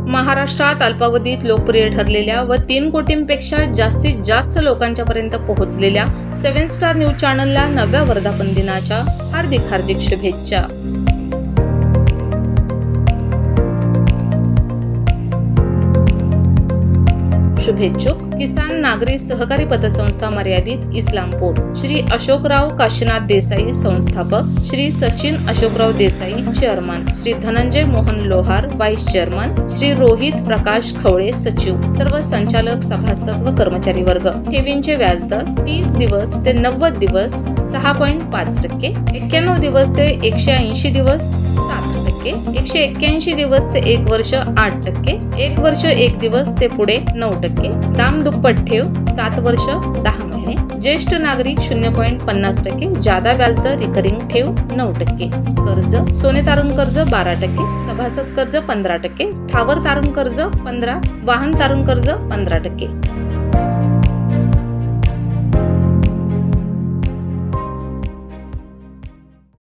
महाराष्ट्रात अल्पावधीत लोकप्रिय ठरलेल्या व 3 कोटींपेक्षा जास्तीत जास्त लोकांच्यापर्यंत पोहोचलेल्या 7 स्टार न्यूज चॅनलला नव्या वर्धापन दिनाच्या हार्दिक शुभेच्छा. शुभेच्छुक किसान नागरी सहकारी पतसंस्था मर्यादित इस्लामपूर, श्री अशोकराव काशीनाथ देसाई संस्थापक, श्री सचिन अशोकराव देसाई चेअरमन, श्री धनंजय मोहन लोहार वाईस चेअरमन, श्री रोहित प्रकाश खवळे सचिव, सर्व संचालक सभासद व कर्मचारी वर्ग. ठेवींचे व्याजदर 30 दिवस ते 90 दिवस 6.5%, 91 दिवस ते 180 दिवस 7%, 181 दिवस ते 1 वर्ष 8%, 1 वर्ष 1 दिवस ते पुढे 9%, दाम दुप्पट ठेव 7 वर्ष 10 महिने, ज्येष्ठ नागरिक 0.50%, जादा व्याजदर रिकरिंग ठेव 9%, कर्ज सोने तारण कर्ज 12%, सभासद कर्ज 15%, स्थावर तारण कर्ज 15%, वाहन तारण कर्ज 15%.